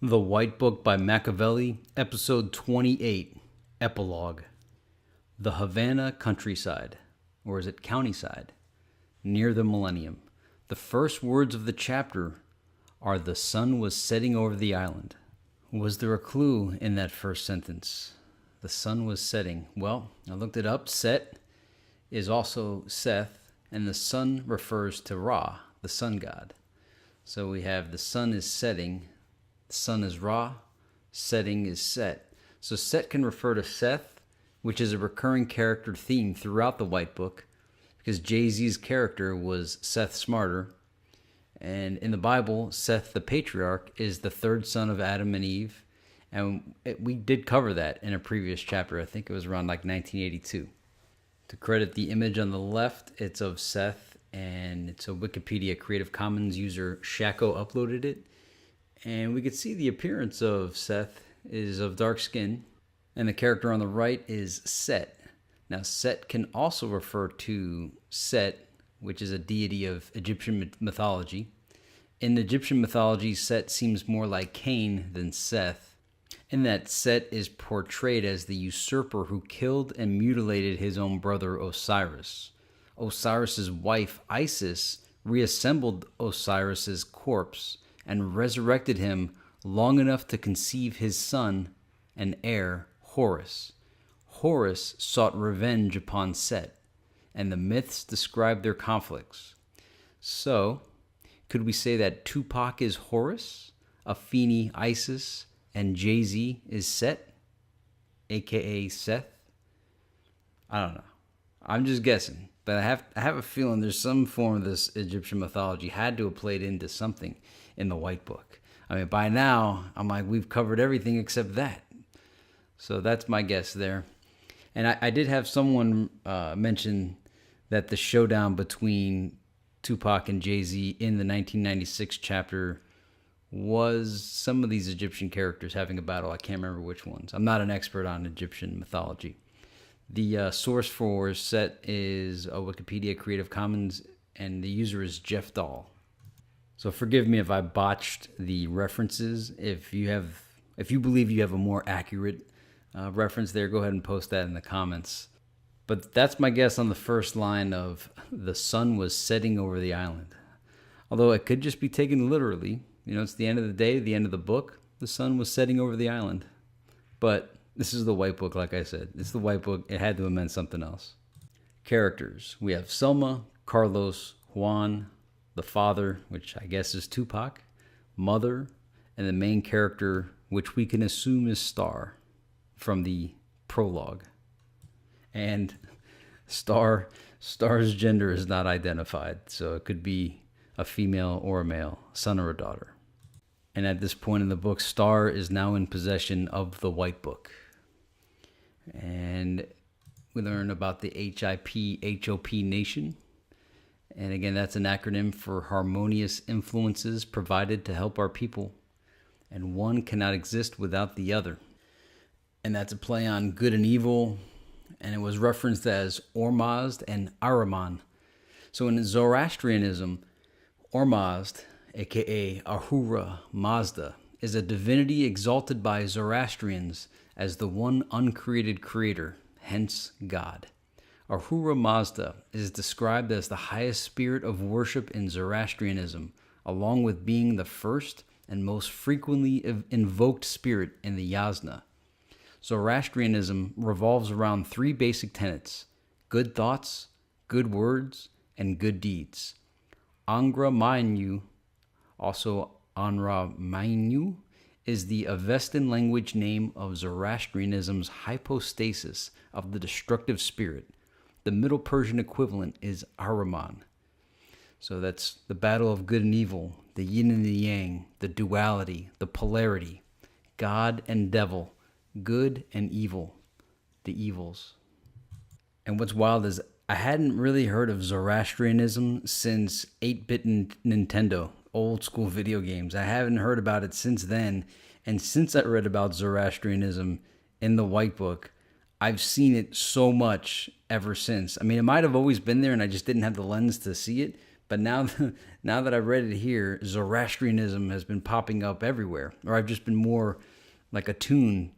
The White Book by Makaveli, Episode 28, Epilogue. The Havana countryside, or is it countyside, near the millennium. The first words of the chapter are the sun was setting over the island. Was there a clue in that first sentence? The sun was setting. Well, I looked it up. Set is also Seth, and the sun refers to Ra, the sun god. So we have the sun is setting, the sun is Ra, setting is Set. So Set can refer to Seth, which is a recurring character theme throughout the White Book, because Jay-Z's character was Seth Smarter. And in the Bible, Seth the patriarch is the third son of Adam and Eve. And we did cover that in a previous chapter. I think it was around like 1982. To credit the image on the left, it's of Seth, and it's a Wikipedia Creative Commons user, Shakko, uploaded it. And we could see the appearance of Seth is of dark skin, and the character on the right is Set. Now, Set can also refer to Set, which is a deity of Egyptian mythology. In Egyptian mythology, Set seems more like Cain than Seth, in that Set is portrayed as the usurper who killed and mutilated his own brother Osiris. Osiris's wife Isis reassembled Osiris's corpse and resurrected him long enough to conceive his son and heir, Horus. Horus sought revenge upon Set, and the myths describe their conflicts. So, could we say that Tupac is Horus, Afeni Isis, and Jay-Z is Set, aka Seth? I don't know. I'm just guessing, but I have a feeling there's some form of this Egyptian mythology had to have played into something in the White Book. I mean, by now, I'm like, we've covered everything except that. So that's my guess there. And I did have someone mention that the showdown between Tupac and Jay-Z in the 1996 chapter was some of these Egyptian characters having a battle. I can't remember which ones. I'm not an expert on Egyptian mythology. The source for Set is a Wikipedia Creative Commons, and the user is Jeff Dahl. So forgive me if I botched the references. If you believe you have a more accurate reference there, go ahead and post that in the comments. But that's my guess on the first line of the sun was setting over the island. Although it could just be taken literally. You know, it's the end of the day, the end of the book. The sun was setting over the island. But this is the White Book, like I said. It's the White Book. It had to have meant something else. Characters. We have Selma, Carlos, Juan, the father, which I guess is Tupac, mother, and the main character, which we can assume is Star from the prologue. And Star's gender is not identified, so it could be a female or a male, son or a daughter. And at this point in the book, Star is now in possession of the White Book. And we learn about the HIP Nation. And again, that's an acronym for Harmonious Influences Provided to Help Our People. And one cannot exist without the other. And that's a play on good and evil. And it was referenced as Ormazd and Ahriman. So in Zoroastrianism, Ormazd, aka Ahura Mazda, is a divinity exalted by Zoroastrians as the one uncreated creator, hence God. Ahura Mazda is described as the highest spirit of worship in Zoroastrianism, along with being the first and most frequently invoked spirit in the Yasna. Zoroastrianism revolves around three basic tenets: good thoughts, good words, and good deeds. Angra Mainyu, also Anra Mainyu, is the Avestan language name of Zoroastrianism's hypostasis of the destructive spirit. The Middle Persian equivalent is Ahriman. So that's the battle of good and evil, the yin and the yang, the duality, the polarity, God and devil, good and evil, the evils. And what's wild is I hadn't really heard of Zoroastrianism since 8-bit Nintendo, old school video games. I haven't heard about it since then. And since I read about Zoroastrianism in the White Book, I've seen it so much ever since. I mean, it might have always been there and I just didn't have the lens to see it, But now, now that I've read it here, Zoroastrianism has been popping up everywhere, or I've just been more like attuned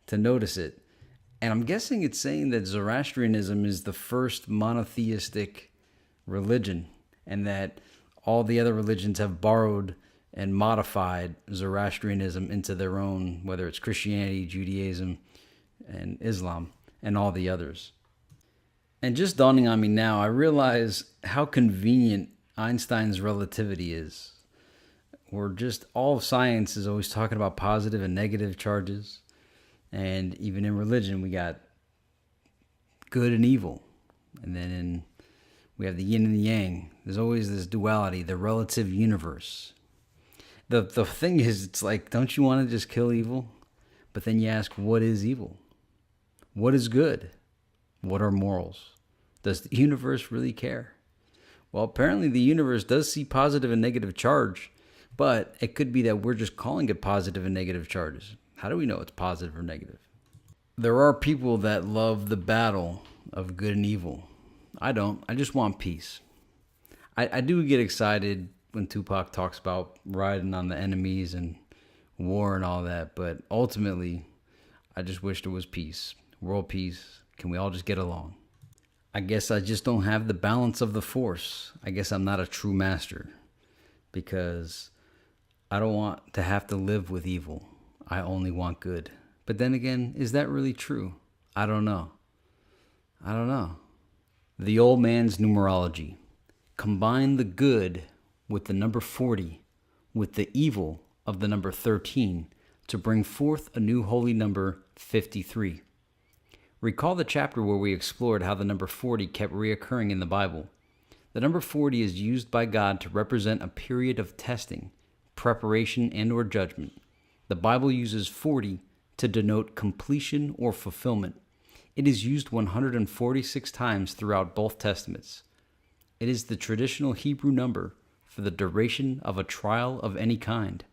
to notice it. And I'm guessing it's saying that Zoroastrianism is the first monotheistic religion, and that all the other religions have borrowed and modified Zoroastrianism into their own, whether it's Christianity, Judaism, and Islam, and all the others. And just dawning on me now, I realize how convenient Einstein's relativity is. We're just, all of science is always talking about positive and negative charges. And even in religion, we got good and evil. And then we have the yin and the yang. There's always this duality, the relative universe. The thing is, it's like, don't you want to just kill evil? But then you ask, what is evil? What is good? What are morals? Does the universe really care? Well, apparently the universe does see positive and negative charge, but it could be that we're just calling it positive and negative charges. How do we know it's positive or negative? There are people that love the battle of good and evil. I don't. I just want peace. I do get excited when Tupac talks about riding on the enemies and war and all that, but ultimately, I just wish there was peace. World peace. Can we all just get along? I guess I just don't have the balance of the force. I guess I'm not a true master, because I don't want to have to live with evil. I only want good. But then again, is that really true? I don't know. The old man's numerology. Combine the good with the number 40 with the evil of the number 13 to bring forth a new holy number, 53. Recall the chapter where we explored how the number 40 kept reoccurring in the Bible. The number 40 is used by God to represent a period of testing, preparation, and/or judgment. The Bible uses 40 to denote completion or fulfillment. It is used 146 times throughout both Testaments. It is the traditional Hebrew number for the duration of a trial of any kind,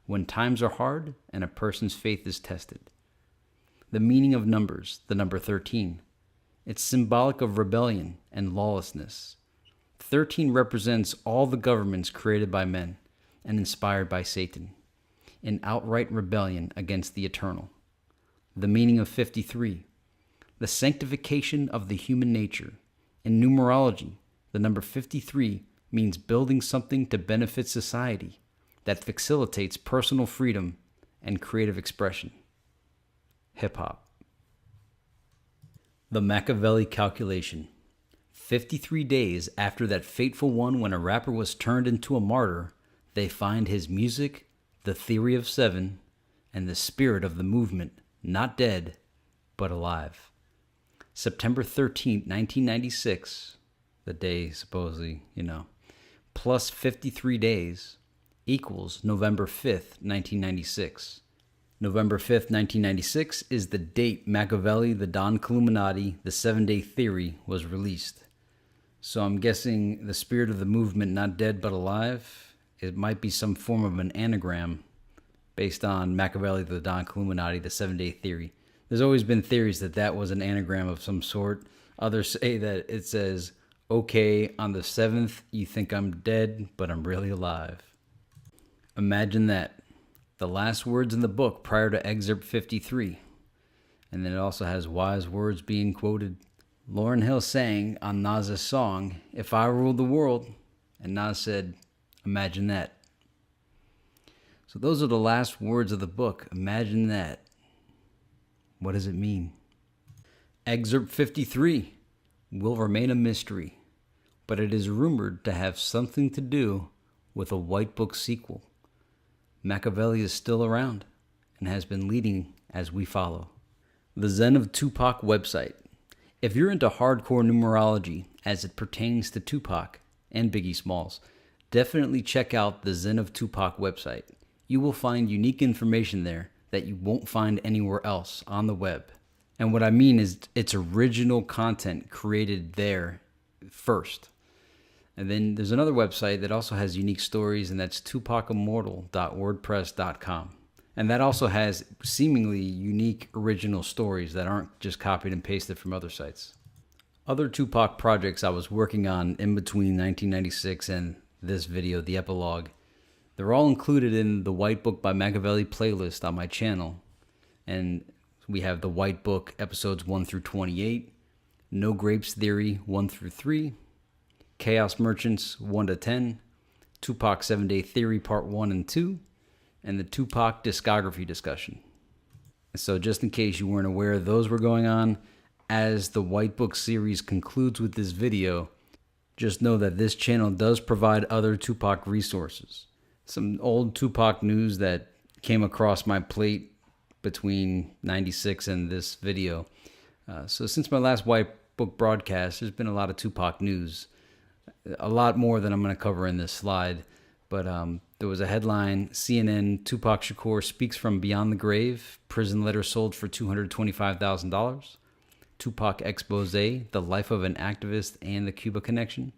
when times are hard and a person's faith is tested. The meaning of numbers, the number 13. It's symbolic of rebellion and lawlessness. 13 represents all the governments created by men and inspired by Satan, in outright rebellion against the eternal. The meaning of 53. The sanctification of the human nature. In numerology, the number 53 means building something to benefit society that facilitates personal freedom and creative expression. Hip-hop. The Makaveli calculation. 53 days after that fateful one when a rapper was turned into a martyr, they find his music, the theory of 7, and the spirit of the movement not dead, but alive. September 13th, 1996, the day supposedly, plus 53 days equals November 5th, 1996. November 5th, 1996 is the date Makavelli, the Don Illuminati, the 7-Day Theory was released. So I'm guessing the spirit of the movement not dead but alive, it might be some form of an anagram based on Makavelli, the Don Illuminati, the 7-Day Theory. There's always been theories that was an anagram of some sort. Others say that it says, okay, on the 7th, you think I'm dead, but I'm really alive. Imagine that. The last words in the book prior to excerpt 53. And then it also has wise words being quoted. Lauryn Hill sang on Nas's song, If I Ruled the World, and Nas said, imagine that. So those are the last words of the book. Imagine that. What does it mean? Excerpt 53 will remain a mystery, but it is rumored to have something to do with a White Book sequel. Makaveli is still around and has been leading as we follow. The Zen of Tupac website. If you're into hardcore numerology as it pertains to Tupac and Biggie Smalls, definitely check out the Zen of Tupac website. You will find unique information there that you won't find anywhere else on the web. And what I mean is it's original content created there first. And then there's another website that also has unique stories, and that's tupacimmortal.wordpress.com. And that also has seemingly unique original stories that aren't just copied and pasted from other sites. Other Tupac projects I was working on in between 1996 and this video, the Epilogue, they're all included in the White Book by Makaveli playlist on my channel. And we have the White Book episodes 1 through 28, No Grapes Theory 1 through 3, Chaos Merchants 1 to 10, Tupac 7-Day Theory Part 1 and 2, and the Tupac Discography discussion. So just in case you weren't aware those were going on, as the White Book series concludes with this video, just know that this channel does provide other Tupac resources. Some old Tupac news that came across my plate between 96 and this video. So since my last White Book broadcast, there's been a lot of Tupac news. A lot more than I'm going to cover in this slide. But there was a headline, CNN, Tupac Shakur speaks from beyond the grave, prison letter sold for $225,000. Tupac expose, the life of an activist and the Cuba connection.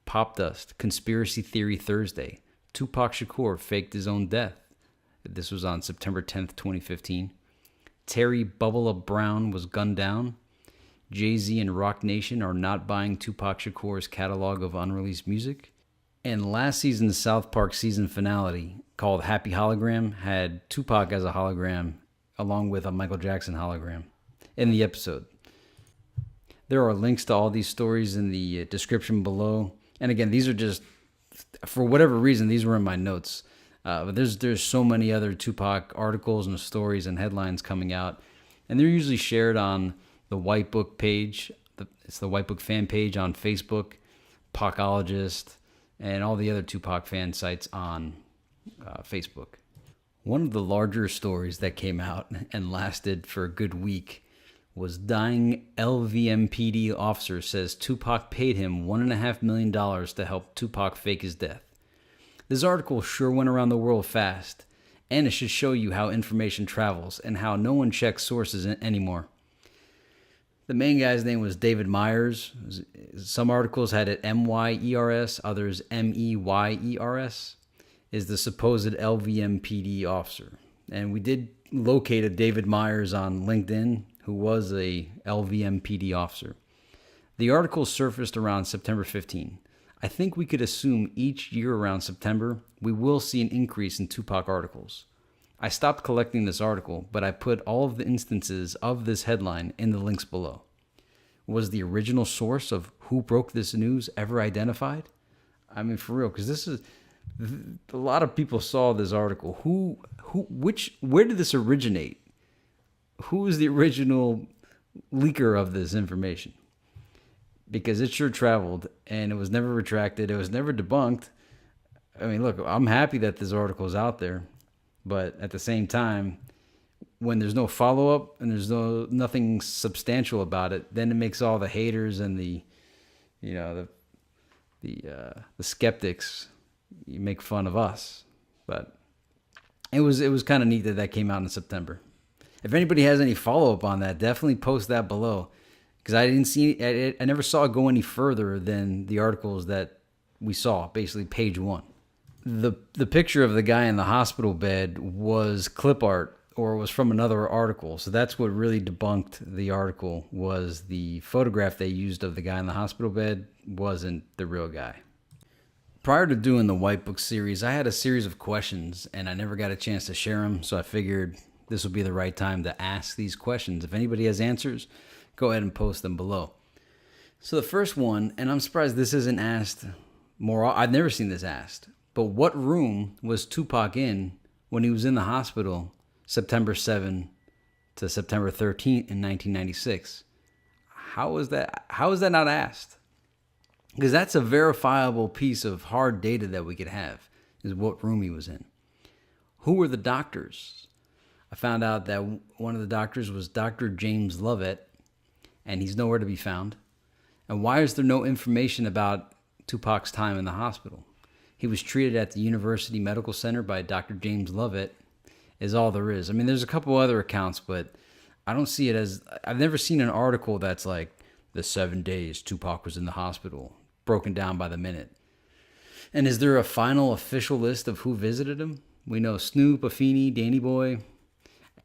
Pop Dust, conspiracy theory Thursday. Tupac Shakur faked his own death. This was on September 10th, 2015. Terry Bubble Up Brown was gunned down. Jay-Z and Rock Nation are not buying Tupac Shakur's catalog of unreleased music. And last season's South Park season finale, called Happy Hologram, had Tupac as a hologram, along with a Michael Jackson hologram in the episode. There are links to all these stories in the description below. And again, these are just, for whatever reason, these were in my notes. But there's so many other Tupac articles and stories and headlines coming out. And they're usually shared on the White Book page. It's the White Book fan page on Facebook, Pacologist, and all the other Tupac fan sites on Facebook. One of the larger stories that came out and lasted for a good week was dying LVMPD officer says Tupac paid him $1.5 million to help Tupac fake his death. This article sure went around the world fast, and it should show you how information travels and how no one checks sources anymore. The main guy's name was David Myers. Some articles had it M-Y-E-R-S, others M-E-Y-E-R-S, is the supposed LVMPD officer. And we did locate a David Myers on LinkedIn who was a LVMPD officer. The article surfaced around September 15. I think we could assume each year around September, we will see an increase in Tupac articles. I stopped collecting this article, but I put all of the instances of this headline in the links below. Was the original source of who broke this news ever identified? I mean, for real, because this is, a lot of people saw this article. Where did this originate? Who is the original leaker of this information? Because it sure traveled, and it was never retracted. It was never debunked. I mean, look, I'm happy that this article is out there, but at the same time, when there's no follow-up and there's nothing substantial about it, then it makes all the haters and the skeptics, you make fun of us. But it was kind of neat that came out in September. If anybody has any follow-up on that, definitely post that below, because I never saw it go any further than the articles that we saw, basically page 1. The picture of the guy in the hospital bed was clip art, or was from another article. So that's what really debunked the article, was the photograph they used of the guy in the hospital bed wasn't the real guy. Prior to doing the White Book series, I had a series of questions, and I never got a chance to share them, so I figured this would be the right time to ask these questions. If anybody has answers, go ahead and post them below. So the first one, and I'm surprised this isn't asked more, I've never seen this asked, but what room was Tupac in when he was in the hospital September 7 to September 13th in 1996? How is that not asked? Because that's a verifiable piece of hard data that we could have, is what room he was in. Who were the doctors? I found out that one of the doctors was Dr. James Lovett, and he's nowhere to be found. And why is there no information about Tupac's time in the hospital? He was treated at the University Medical Center by Dr. James Lovett, is all there is. I mean, there's a couple other accounts, but I don't see it as, I've never seen an article that's like, the 7 days Tupac was in the hospital, broken down by the minute. And is there a final official list of who visited him? We know Snoop, Afeni, Danny Boy.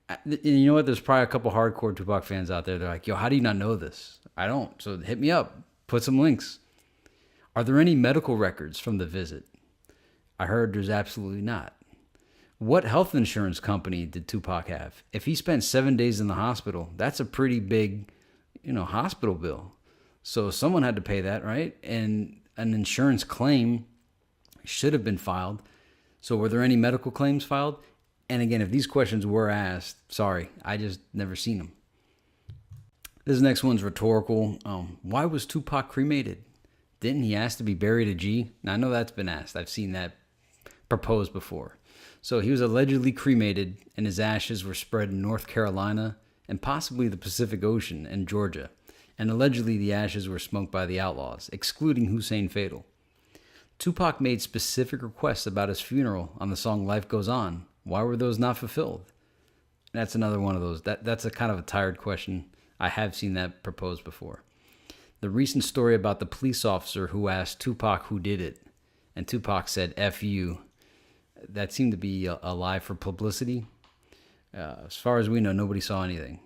And you know what? There's probably a couple hardcore Tupac fans out there. They're like, yo, how do you not know this? I don't. So hit me up. Put some links. Are there any medical records from the visit? I heard there's absolutely not. What health insurance company did Tupac have? If he spent 7 days in the hospital, that's a pretty big, hospital bill. So someone had to pay that, right? And an insurance claim should have been filed. So were there any medical claims filed? And again, if these questions were asked, sorry, I just never seen them. This next one's rhetorical. Why was Tupac cremated? Didn't he ask to be buried at G? Now, I know that's been asked. I've seen that proposed before. So he was allegedly cremated, and his ashes were spread in North Carolina and possibly the Pacific Ocean and Georgia. And allegedly the ashes were smoked by the Outlaws, excluding Hussein Fatal. Tupac made specific requests about his funeral on the song Life Goes On. Why were those not fulfilled? That's another one of those. That's a kind of a tired question. I have seen that proposed before. The recent story about the police officer who asked Tupac who did it, and Tupac said, F you. That seemed to be a lie for publicity. As far as we know, nobody saw anything.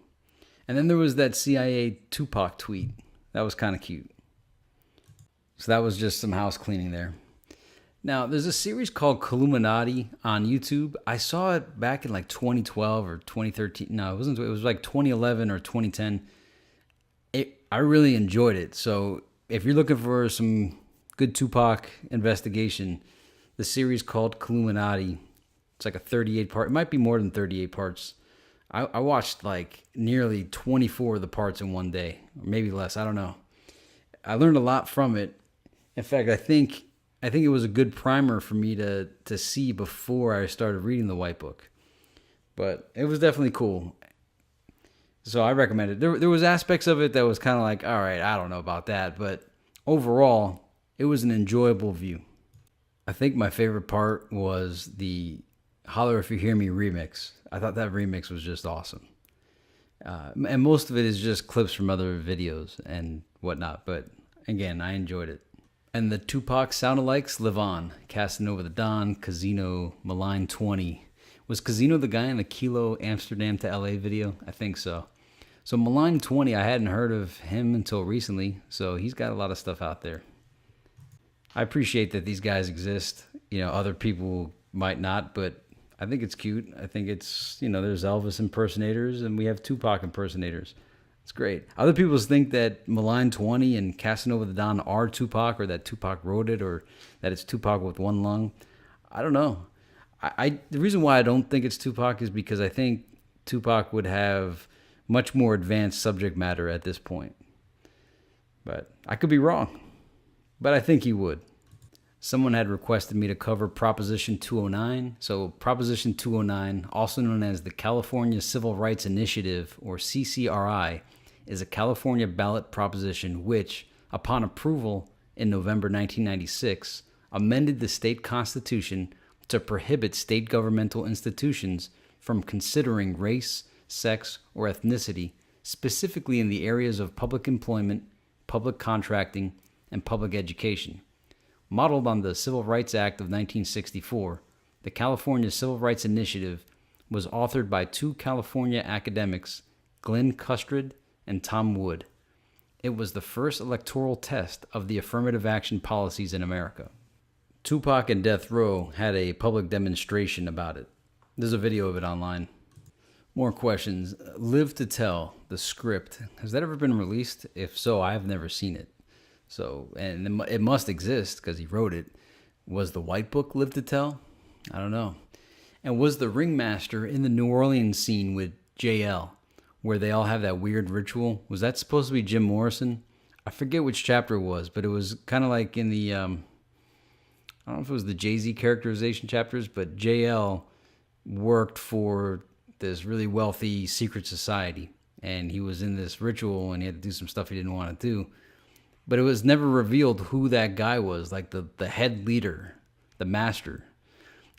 And then there was that CIA Tupac tweet. That was kind of cute. So that was just some house cleaning there. Now, there's a series called Illuminati on YouTube. I saw it back in like 2012 or 2013. No, it wasn't. It was like 2011 or 2010. I really enjoyed it. So if you're looking for some good Tupac investigation, the series called Illuminati, it's like a 38-part. It might be more than 38 parts. I watched like nearly 24 of the parts in one day, or maybe less. I don't know. I learned a lot from it. In fact, I think it was a good primer for me to see before I started reading the White Book. But it was definitely cool. So I recommend it. There was aspects of it that was kind of like, all right, I don't know about that. But overall, it was an enjoyable view. I think my favorite part was the Holler If You Hear Me remix. I thought that remix was just awesome. And most of it is just clips from other videos and whatnot. But again, I enjoyed it. And the Tupac sound-alikes live on. Casanova the Don, Casino, Malign 20. Was Casino the guy in the Kilo Amsterdam to LA video? I think so. So Malign 20, I hadn't heard of him until recently. So he's got a lot of stuff out there. I appreciate that these guys exist. Other people might not, but I think it's cute. I think it's, there's Elvis impersonators and we have Tupac impersonators. It's great. Other people think that Malign 20 and Casanova the Don are Tupac, or that Tupac wrote it, or that it's Tupac with one lung. I don't know. The reason why I don't think it's Tupac is because I think Tupac would have much more advanced subject matter at this point. But I could be wrong. But I think he would. Someone had requested me to cover Proposition 209. So Proposition 209, also known as the California Civil Rights Initiative, or CCRI, is a California ballot proposition which, upon approval in November 1996, amended the state constitution to prohibit state governmental institutions from considering race, sex, or ethnicity, specifically in the areas of public employment, public contracting, and public education. Modeled on the Civil Rights Act of 1964, the California Civil Rights Initiative was authored by two California academics, Glenn Custard and Tom Wood. It was the first electoral test of the affirmative action policies in America. Tupac and Death Row had a public demonstration about it. There's a video of it online. More questions. Live to Tell, the script. Has that ever been released? If so, I have never seen it. So, and it must exist because he wrote it. Was the White Book Live to Tell? I don't know. And was the ringmaster in the New Orleans scene with JL, where they all have that weird ritual, was that supposed to be Jim Morrison? I forget which chapter it was, but it was kind of like in the, I don't know if it was the Jay-Z characterization chapters, but JL worked for this really wealthy secret society, and he was in this ritual, and he had to do some stuff he didn't want to do. But it was never revealed who that guy was, like the head leader, the master.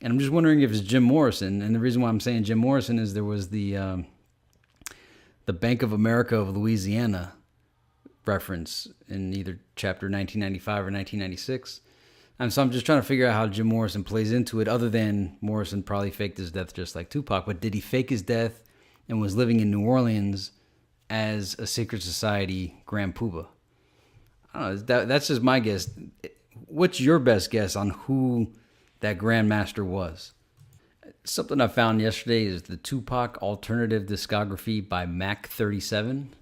And I'm just wondering if it's Jim Morrison. And the reason why I'm saying Jim Morrison is there was the Bank of America of Louisiana reference in either chapter 1995 or 1996. And so I'm just trying to figure out how Jim Morrison plays into it, other than Morrison probably faked his death just like Tupac. But did he fake his death and was living in New Orleans as a secret society Grand Poobah. I don't know. That's just my guess. What's your best guess on who that Grand Master was? Something I found yesterday is the Tupac Alternative Discography by Mac 37.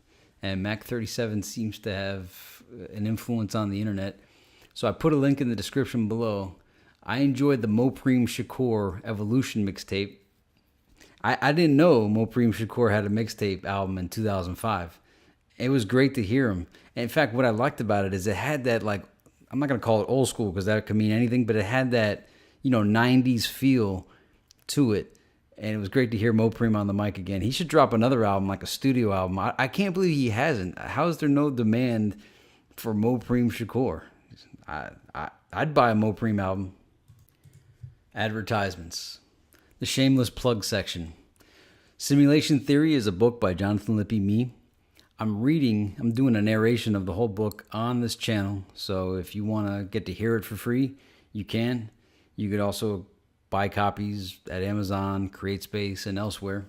And Mac 37 seems to have an influence on the internet. So I put a link in the description below. I enjoyed the Mopreme Shakur Evolution mixtape. I didn't know Mopreme Shakur had a mixtape album in 2005. It was great to hear him. And in fact, what I liked about it is it had that, like, I'm not going to call it old school because that could mean anything, but it had that, 90s feel to it. And it was great to hear Mopreme on the mic again. He should drop another album, like a studio album. I can't believe he hasn't. How is there no demand for Mopreme Shakur? I'd buy a Mopreme album. Advertisements. The shameless plug section. Simulation Theory is a book by Jonathan Lippy Me. I'm doing a narration of the whole book on this channel. So if you want to get to hear it for free, you can. You could also buy copies at Amazon, CreateSpace, and elsewhere.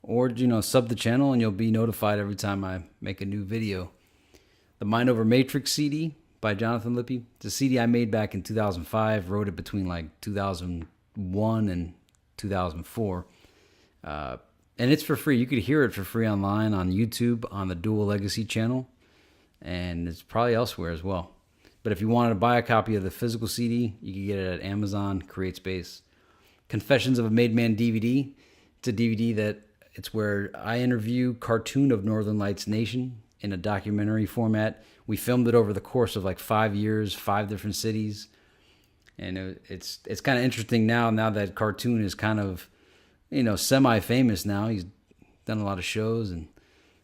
Or, sub the channel and you'll be notified every time I make a new video. The Mind Over Matrix CD by Jonathan Lippy. It's a CD I made back in 2005. Wrote it between like 2001 and 2004. And it's for free. You could hear it for free online on YouTube on the Dual Legacy channel. And it's probably elsewhere as well. But if you wanted to buy a copy of the physical CD, you can get it at Amazon, CreateSpace. Confessions of a Made Man DVD. It's a DVD it's where I interview Cartoon of Northern Lights Nation in a documentary format. We filmed it over the course of like 5 years, 5 different cities. And it's kind of interesting now that Cartoon is kind of, semi-famous now. He's done a lot of shows and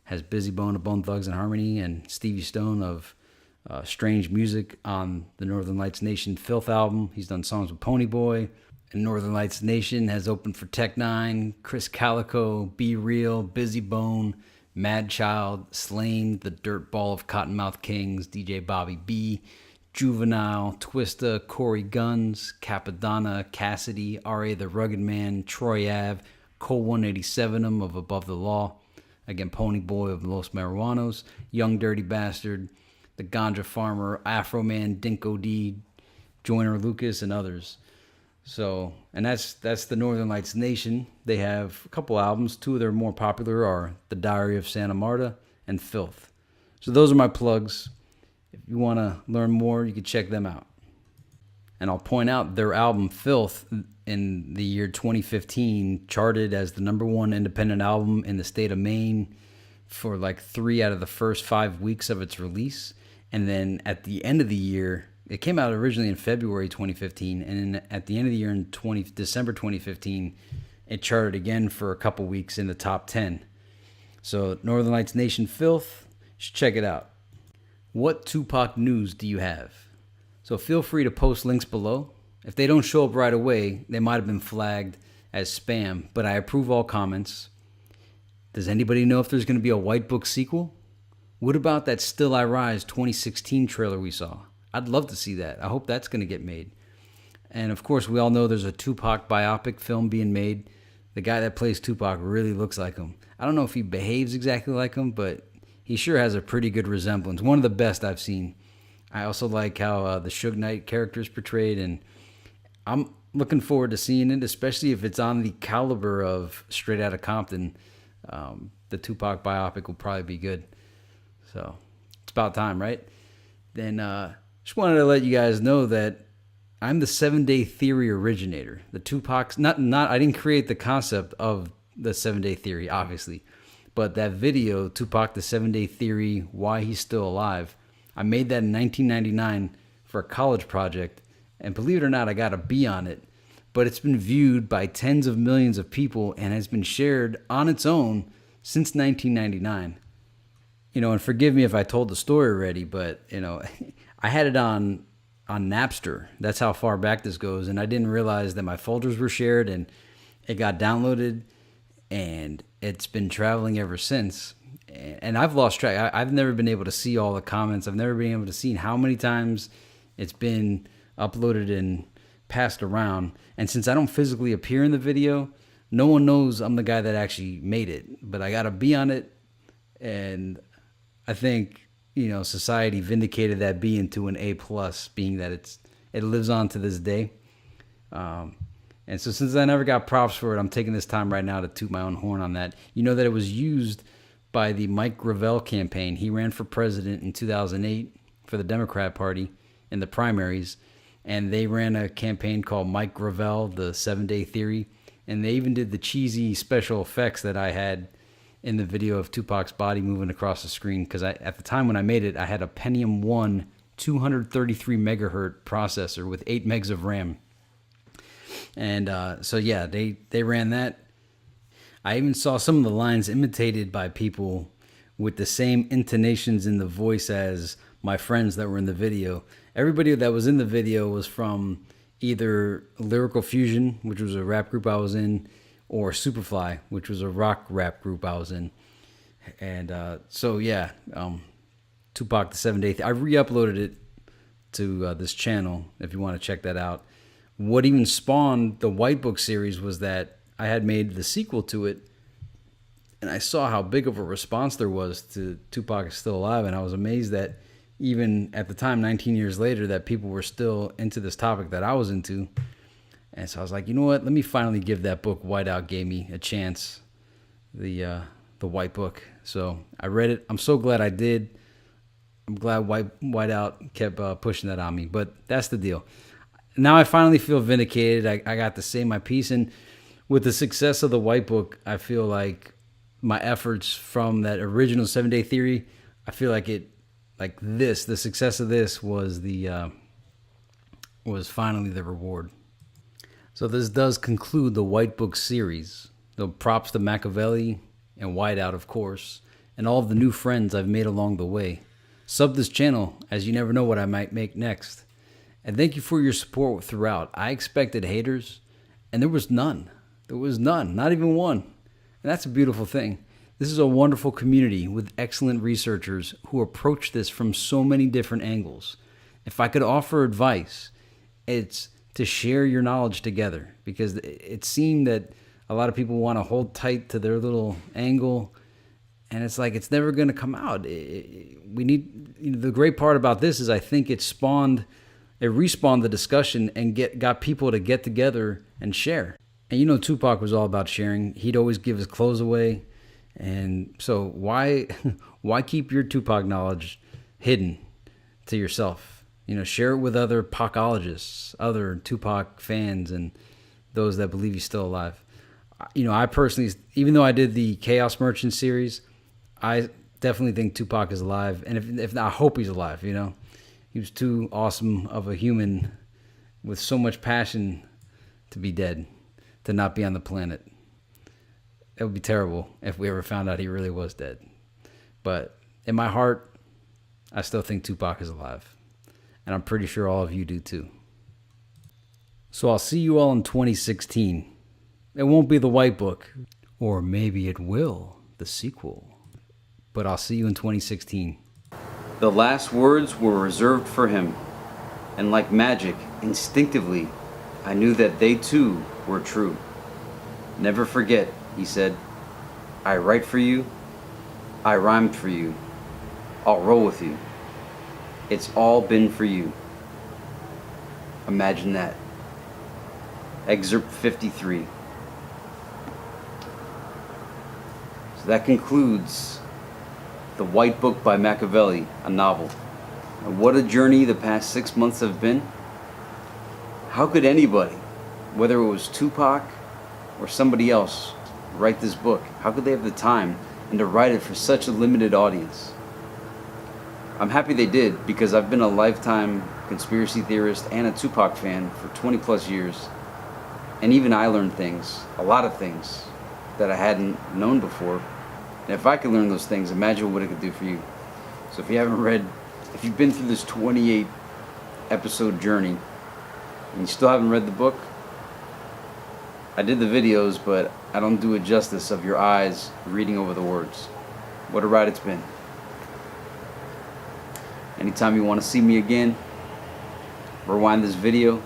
has Busy Bone of Bone Thugs and Harmony and Stevie Stone of Strange Music on the Northern Lights Nation Filth album. He's done songs with Ponyboy. And Northern Lights Nation has opened for Tech Nine, Chris Calico, Be Real, Busy Bone, Mad Child, Slain, The Dirt Ball of Cottonmouth Kings, DJ Bobby B, Juvenile, Twista, Corey Guns, Capadonna, Cassidy, R.A. the Rugged Man, Troy Ave, Cole 187 of Above the Law, again, Ponyboy of Los Marijuanos, Young Dirty Bastard, The Ganja Farmer, Afro Man, Dinko D, Joyner Lucas, and others. So, and that's the Northern Lights Nation. They have a couple albums. 2 of their more popular are The Diary of Santa Marta and Filth. So those are my plugs. If you want to learn more, you can check them out. And I'll point out their album Filth in the year 2015 charted as the #1 independent album in the state of Maine for like 3 out of the first 5 weeks of its release. And then at the end of the year, it came out originally in February 2015, and then at the end of the year in December 2015, it charted again for a couple weeks in the top 10. So Northern Lights Nation Filth, you should check it out. What Tupac news do you have? So feel free to post links below. If they don't show up right away, they might have been flagged as spam, but I approve all comments. Does anybody know if there's going to be a White Book sequel? What about that Still I Rise 2016 trailer we saw? I'd love to see that. I hope that's going to get made. And of course, we all know there's a Tupac biopic film being made. The guy that plays Tupac really looks like him. I don't know if he behaves exactly like him, but he sure has a pretty good resemblance. One of the best I've seen. I also like how the Suge Knight character is portrayed, and I'm looking forward to seeing it, especially if it's on the caliber of Straight Outta Compton. The Tupac biopic will probably be good. So it's about time, right? Then just wanted to let you guys know that I'm the 7-Day Theory originator. The Tupac's not I didn't create the concept of the 7-Day Theory, obviously, but that video, Tupac the 7-Day Theory, Why He's Still Alive, I made that in 1999 for a college project, and believe it or not, I got a B on it. But it's been viewed by tens of millions of people and has been shared on its own since 1999. And forgive me if I told the story already, but I had it on Napster. That's how far back this goes, and I didn't realize that my folders were shared, and it got downloaded, and it's been traveling ever since. And I've lost track. I've never been able to see all the comments. I've never been able to see how many times it's been uploaded and passed around. And since I don't physically appear in the video, no one knows I'm the guy that actually made it, but I got to be on it. And I think, society vindicated that B into an A+, being that it lives on to this day. And so since I never got props for it, I'm taking this time right now to toot my own horn on that. You know that it was used by the Mike Gravel campaign. He ran for president in 2008 for the Democrat Party in the primaries, and they ran a campaign called Mike Gravel, the 7-Day Theory, and they even did the cheesy special effects that I had in the video of Tupac's body moving across the screen, because at the time when I made it, I had a Pentium 1 233 megahertz processor with 8 megs of RAM. And so yeah, they ran that. I even saw some of the lines imitated by people with the same intonations in the voice as my friends that were in the video. Everybody that was in the video was from either Lyrical Fusion, which was a rap group I was in, or Superfly, which was a rock rap group I was in. And so yeah, Tupac the 7-Day. I re-uploaded it to this channel if you want to check that out. What even spawned the White Book series was that I had made the sequel to it, and I saw how big of a response there was to Tupac is Still Alive, and I was amazed that even at the time, 19 years later, that people were still into this topic that I was into. And so I was like, you know what? Let me finally give that book Whiteout gave me a chance, the White Book. So I read it. I'm so glad I did. I'm glad Whiteout kept pushing that on me. But that's the deal. Now I finally feel vindicated. I got to say my piece. And with the success of the White Book, I feel like my efforts from that original 7-Day Theory, I feel like the success of this was finally the reward. So this does conclude the White Book series. So props to Makavelli and Whiteout, of course, and all of the new friends I've made along the way. Sub this channel, as you never know what I might make next. And thank you for your support throughout. I expected haters, and there was none. There was none, not even one. And that's a beautiful thing. This is a wonderful community with excellent researchers who approach this from so many different angles. If I could offer advice, it's to share your knowledge together, because it seemed that a lot of people want to hold tight to their little angle, and it's like it's never going to come out. We need, the great part about this is I think it respawned the discussion and got people to get together and share. And Tupac was all about sharing. He'd always give his clothes away. And so why keep your Tupac knowledge hidden to yourself? Share it with other Pacologists, other Tupac fans, and those that believe he's still alive. I personally, even though I did the Chaos Merchant series, I definitely think Tupac is alive. And if I hope he's alive, He was too awesome of a human with so much passion to be dead, to not be on the planet. It would be terrible if we ever found out he really was dead. But in my heart, I still think Tupac is alive. And I'm pretty sure all of you do too. So I'll see you all in 2016. It won't be the White Book. Or maybe it will, the sequel. But I'll see you in 2016. The last words were reserved for him. And like magic, instinctively, I knew that they too were true. Never forget, he said. I write for you. I rhymed for you. I'll roll with you. It's all been for you. Imagine that. Excerpt 53. So that concludes The White Book by Makavelli, a novel. And what a journey the past 6 months have been. How could anybody, whether it was Tupac or somebody else, write this book? How could they have the time and to write it for such a limited audience? I'm happy they did, because I've been a lifetime conspiracy theorist and a Tupac fan for 20 plus years. And even I learned things, a lot of things, that I hadn't known before. And if I could learn those things, imagine what it could do for you. So if you've been through this 28 episode journey and you still haven't read the book, I did the videos, but I don't do it justice of your eyes reading over the words. What a ride it's been. Anytime you want to see me again, rewind this video,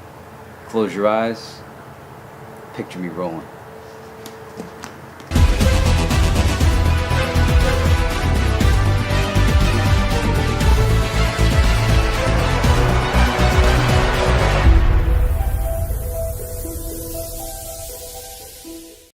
close your eyes, picture me rolling.